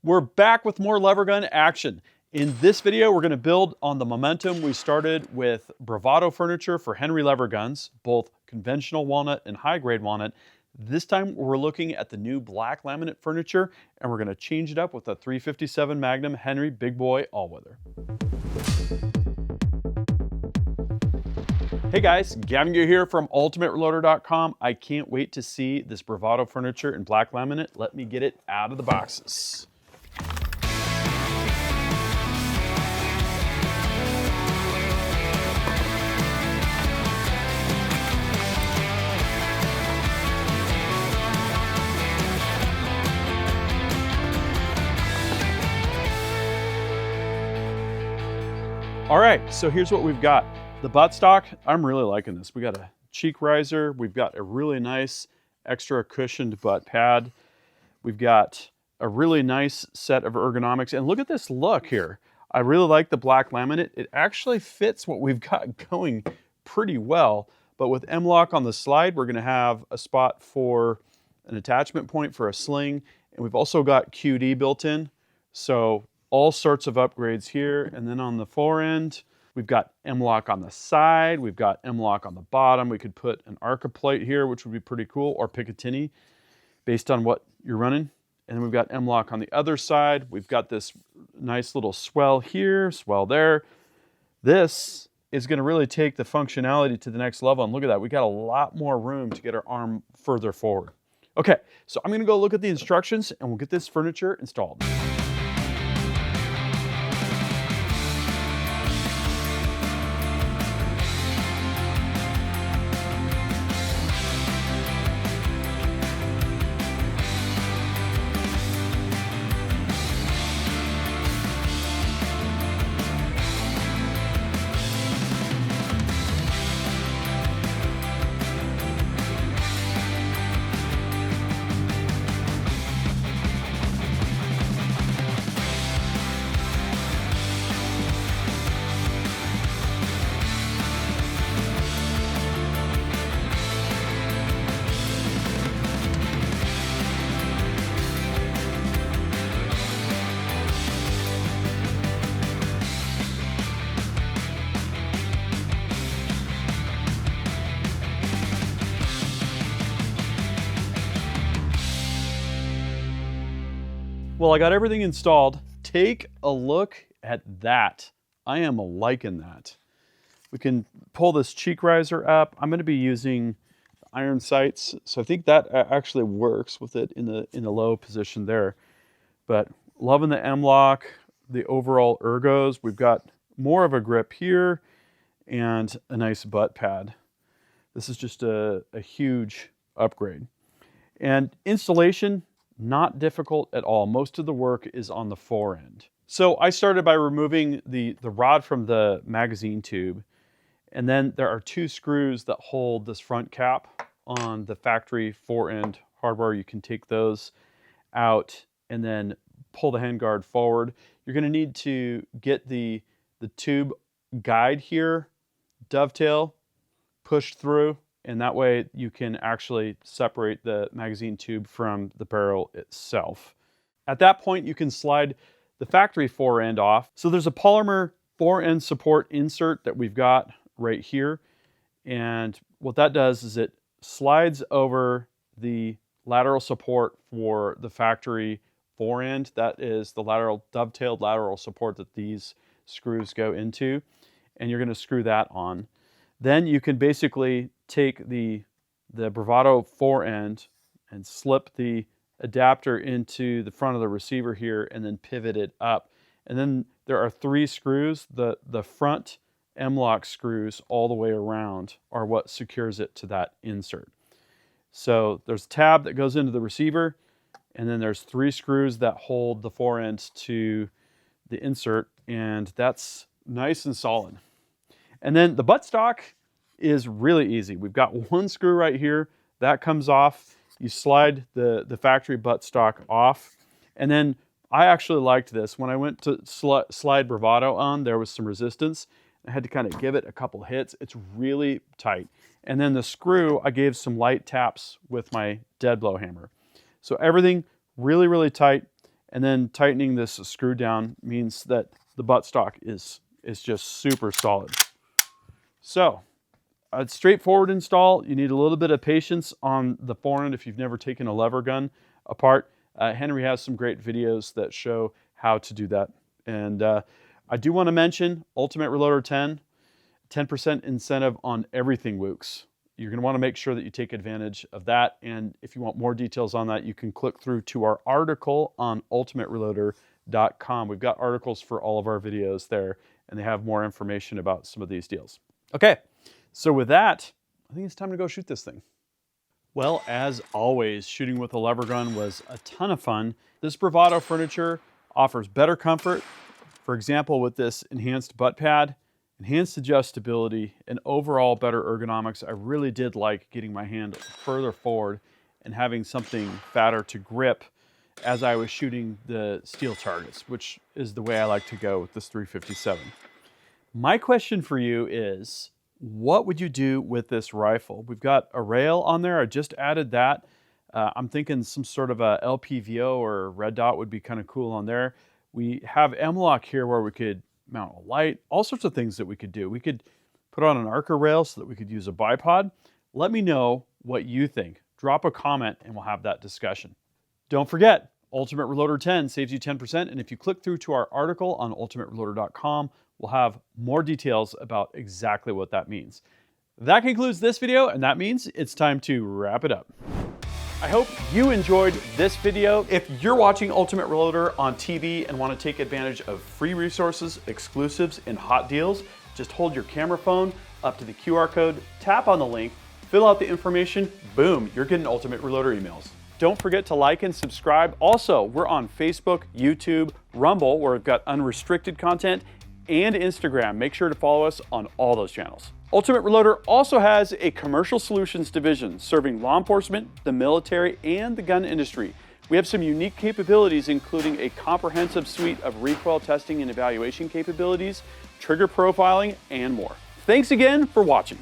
We're back with more lever gun action. In this video, we're going to build on the momentum we started with Bravado furniture for Henry lever guns, both conventional walnut and high-grade walnut. This time, we're looking at the new black laminate furniture, and we're going to change it up with a 357 Magnum Henry Big Boy All-Weather. Hey guys, Gavin here from ultimatereloader.com. I can't wait to see this Bravado furniture in black laminate. Let me get it out of the boxes. All right, so here's what we've got. The buttstock, I'm really liking this. We got a cheek riser. We've got a really nice extra cushioned butt pad. We've got a really nice set of ergonomics. And look at this look here. I really like the black laminate. It actually fits what we've got going pretty well. But with M-LOK on the slide, we're gonna have a spot for an attachment point for a sling. And we've also got QD built in. So all sorts of upgrades here. And then on the fore end, we've got M-LOK on the side. We've got M-LOK on the bottom. We could put an Arca plate here, which would be pretty cool, or Picatinny, based on what you're running. And then we've got M-LOK on the other side. We've got this nice little swell here, swell there. This is gonna really take the functionality to the next level. And look at that, we got a lot more room to get our arm further forward. Okay, so I'm gonna go look at the instructions and we'll get this furniture installed. Well, I got everything installed. Take a look at that. I am liking that. We can pull this cheek riser up. I'm going to be using iron sights, so I think that actually works with it in the low position there. But loving the M-LOK, the overall ergos. We've got more of a grip here and a nice butt pad. This is just a huge upgrade. And installation, not difficult at all. Most of the work is on the fore end. So I started by removing the rod from the magazine tube. And then there are two screws that hold this front cap on the factory fore end hardware. You can take those out and then pull the handguard forward. You're gonna need to get the tube guide here, dovetail, push through, and that way you can actually separate the magazine tube from the barrel itself. At that point, you can slide the factory fore end off. So there's a polymer fore end support insert that we've got right here. And what that does is it slides over the lateral support for the factory fore end. That is the lateral dovetailed lateral support that these screws go into. And you're gonna screw that on. Then you can basically take the Bravado fore end and slip the adapter into the front of the receiver here and then pivot it up. And then there are three screws. The front M-LOK screws all the way around are what secures it to that insert. So there's a tab that goes into the receiver, and then there's three screws that hold the fore end to the insert, and that's nice and solid. And then the buttstock is really easy. We've got one screw right here that comes off. You slide the factory buttstock off. And then I actually liked this. When I went to slide Bravado on, there was some resistance. I had to kind of give it a couple hits. It's really tight. And then the screw, I gave some light taps with my dead blow hammer. So everything really, really tight. And then tightening this screw down means that the buttstock is just super solid. So a straightforward install. You need a little bit of patience on the forend if you've never taken a lever gun apart. Henry has some great videos that show how to do that. And I do want to mention Ultimate Reloader 10% incentive on everything WOOX. You're going to want to make sure that you take advantage of that. And if you want more details on that, you can click through to our article on ultimatereloader.com. We've got articles for all of our videos there, and they have more information about some of these deals. Okay, so with that, I think it's time to go shoot this thing. Well, as always, shooting with a lever gun was a ton of fun. This Bravado furniture offers better comfort. For example, with this enhanced butt pad, enhanced adjustability, and overall better ergonomics. I really did like getting my hand further forward and having something fatter to grip as I was shooting the steel targets, which is the way I like to go with this 357. My question for you is, what would you do with this rifle? We've got a rail on there. I just added that. I'm thinking some sort of a LPVO or red dot would be kind of cool on there. We have M-LOK here where we could mount a light, all sorts of things that we could do. We could put on an Arca rail so that we could use a bipod. Let me know what you think. Drop a comment and we'll have that discussion. Don't forget, Ultimate Reloader 10 saves you 10%. And if you click through to our article on ultimatereloader.com, we'll have more details about exactly what that means. That concludes this video, and that means it's time to wrap it up. I hope you enjoyed this video. If you're watching Ultimate Reloader on TV and want to take advantage of free resources, exclusives, and hot deals, just hold your camera phone up to the QR code, tap on the link, fill out the information, boom, you're getting Ultimate Reloader emails. Don't forget to like and subscribe. Also, we're on Facebook, YouTube, Rumble, where we've got unrestricted content, and Instagram. Make sure to follow us on all those channels. Ultimate Reloader also has a commercial solutions division serving law enforcement, the military, and the gun industry. We have some unique capabilities, including a comprehensive suite of recoil testing and evaluation capabilities, trigger profiling, and more. Thanks again for watching.